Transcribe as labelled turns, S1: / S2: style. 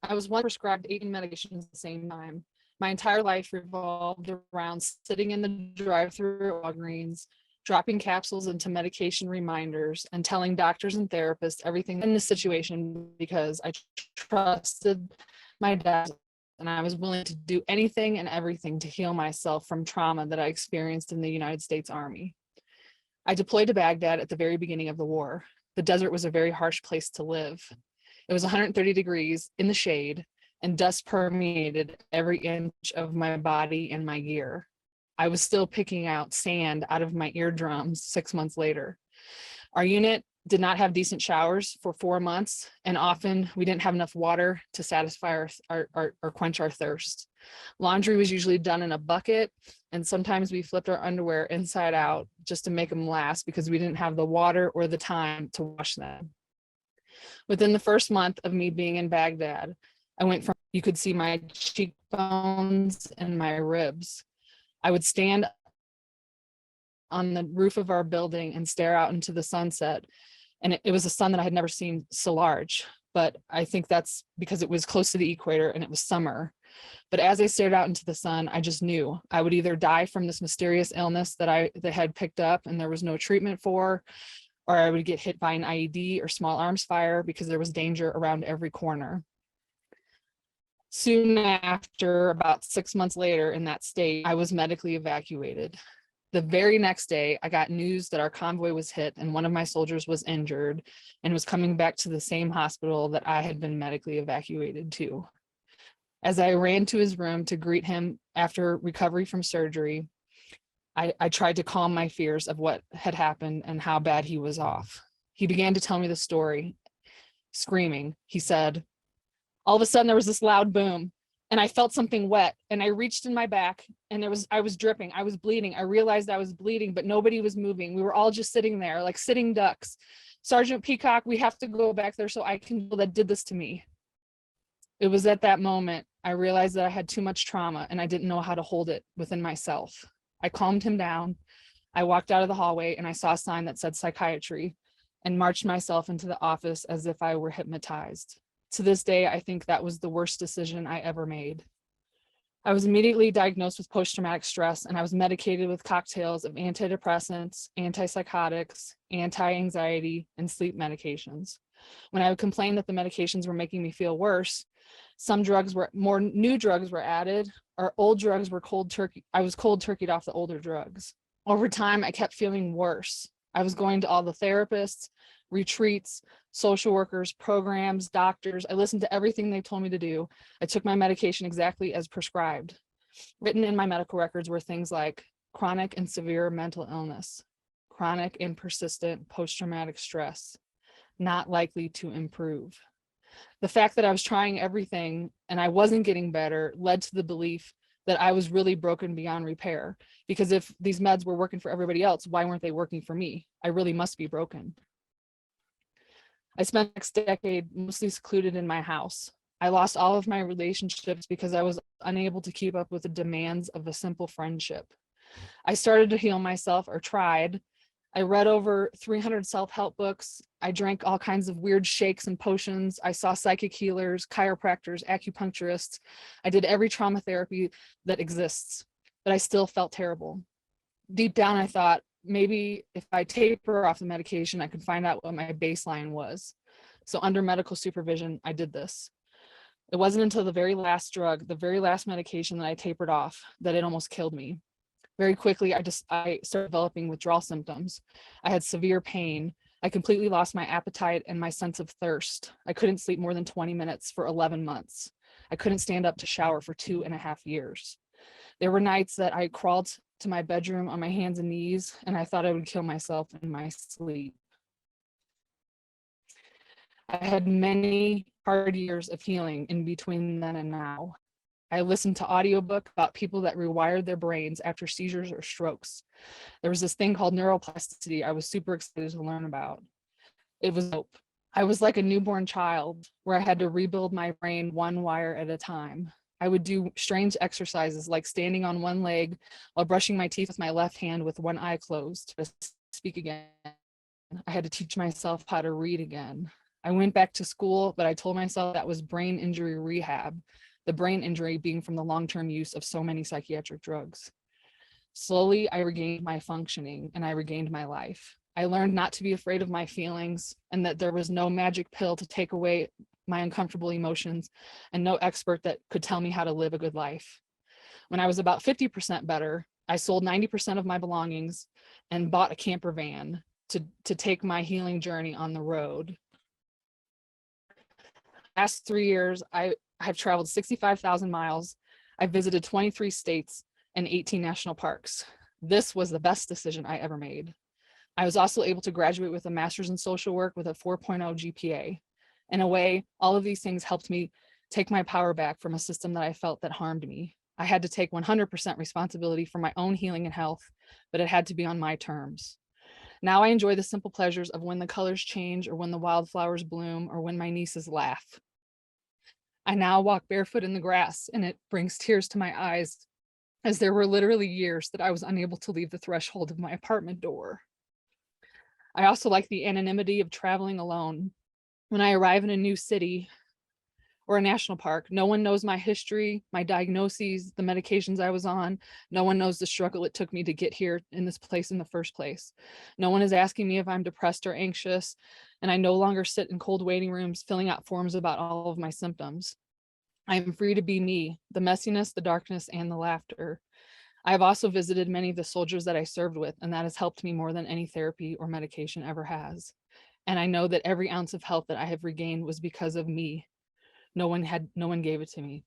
S1: I was once prescribed 18 medications at the same time. My entire life revolved around sitting in the drive-through at Walgreens, dropping capsules into medication reminders, and telling doctors and therapists everything in the situation because I trusted my dad and I was willing to do anything and everything to heal myself from trauma that I experienced in the United States Army. I deployed to Baghdad at the very beginning of the war. The desert was a very harsh place to live. It was 130 degrees in the shade, and dust permeated every inch of my body and my gear. I was still picking out sand out of my eardrums 6 months later. Our unit did not have decent showers for 4 months, and often we didn't have enough water to satisfy or quench our thirst. Laundry was usually done in a bucket, and sometimes we flipped our underwear inside out just to make them last because we didn't have the water or the time to wash them. Within the first month of me being in Baghdad, I went from, you could see my cheekbones and my ribs. I would stand on the roof of our building and stare out into the sunset. And it was a sun that I had never seen so large, but I think that's because it was close to the equator and it was summer. But as I stared out into the sun, I just knew I would either die from this mysterious illness that had picked up and there was no treatment for, or I would get hit by an IED or small arms fire because there was danger around every corner. Soon after, about 6 months later in that state, I was medically evacuated. The very next day, I got news that our convoy was hit and one of my soldiers was injured and was coming back to the same hospital that I had been medically evacuated to. As I ran to his room to greet him after recovery from surgery, I tried to calm my fears of what had happened and how bad he was off. He began to tell me the story, screaming. He said, all of a sudden there was this loud boom and I felt something wet and I reached in my back and I was dripping, I was bleeding. I realized I was bleeding, but nobody was moving. We were all just sitting there like sitting ducks. Sergeant Peacock, we have to go back there so I can know that did this to me. It was at that moment I realized that I had too much trauma and I didn't know how to hold it within myself. I calmed him down. I walked out of the hallway and I saw a sign that said psychiatry and marched myself into the office as if I were hypnotized. To this day, I think that was the worst decision I ever made. I was immediately diagnosed with post-traumatic stress and I was medicated with cocktails of antidepressants, antipsychotics, anti-anxiety, and sleep medications. When I would complain that the medications were making me feel worse, more new drugs were added, or old drugs were cold turkey. I was cold turkeyed off the older drugs. Over time, I kept feeling worse. I was going to all the therapists, retreats, social workers, programs, doctors. I listened to everything they told me to do. I took my medication exactly as prescribed. Written in my medical records were things like chronic and severe mental illness, chronic and persistent post-traumatic stress, not likely to improve. The fact that I was trying everything and I wasn't getting better led to the belief that I was really broken beyond repair. Because if these meds were working for everybody else, why weren't they working for me? I really must be broken. I spent the next decade mostly secluded in my house. I lost all of my relationships because I was unable to keep up with the demands of a simple friendship. I started to heal myself, or tried. I read over 300 self-help books. I drank all kinds of weird shakes and potions. I saw psychic healers, chiropractors, acupuncturists. I did every trauma therapy that exists, but I still felt terrible. Deep down, I thought, maybe if I taper off the medication, I could find out what my baseline was. So under medical supervision, I did this. It wasn't until the very last drug, the very last medication that I tapered off, that it almost killed me. Very quickly, I started developing withdrawal symptoms. I had severe pain. I completely lost my appetite and my sense of thirst. I couldn't sleep more than 20 minutes for 11 months. I couldn't stand up to shower for 2.5 years. There were nights that I crawled to my bedroom on my hands and knees, and I thought I would kill myself in my sleep. I had many hard years of healing in between then and now. I listened to audiobook about people that rewired their brains after seizures or strokes. There was this thing called neuroplasticity I was super excited to learn about. It was dope. I was like a newborn child where I had to rebuild my brain one wire at a time. I would do strange exercises like standing on one leg while brushing my teeth with my left hand with one eye closed to speak again. I had to teach myself how to read again. I went back to school, but I told myself that was brain injury rehab, the brain injury being from the long-term use of so many psychiatric drugs. Slowly, I regained my functioning and I regained my life. I learned not to be afraid of my feelings and that there was no magic pill to take away my uncomfortable emotions and no expert that could tell me how to live a good life. When I was about 50% better, I sold 90% of my belongings and bought a camper van to take my healing journey on the road. Last 3 years, I have traveled 65,000 miles. I visited 23 states and 18 national parks. This was the best decision I ever made. I was also able to graduate with a master's in social work with a 4.0 GPA. In a way, all of these things helped me take my power back from a system that I felt that harmed me. I had to take 100% responsibility for my own healing and health, but it had to be on my terms. Now I enjoy the simple pleasures of when the colors change or when the wildflowers bloom or when my nieces laugh. I now walk barefoot in the grass and it brings tears to my eyes as there were literally years that I was unable to leave the threshold of my apartment door. I also like the anonymity of traveling alone. When I arrive in a new city or a national park, no one knows my history, my diagnoses, the medications I was on. No one knows the struggle it took me to get here in this place in the first place. No one is asking me if I'm depressed or anxious, and I no longer sit in cold waiting rooms filling out forms about all of my symptoms. I am free to be me, the messiness, the darkness, and the laughter. I have also visited many of the soldiers that I served with, and that has helped me more than any therapy or medication ever has. And I know that every ounce of health that I have regained was because of me. No one gave it to me.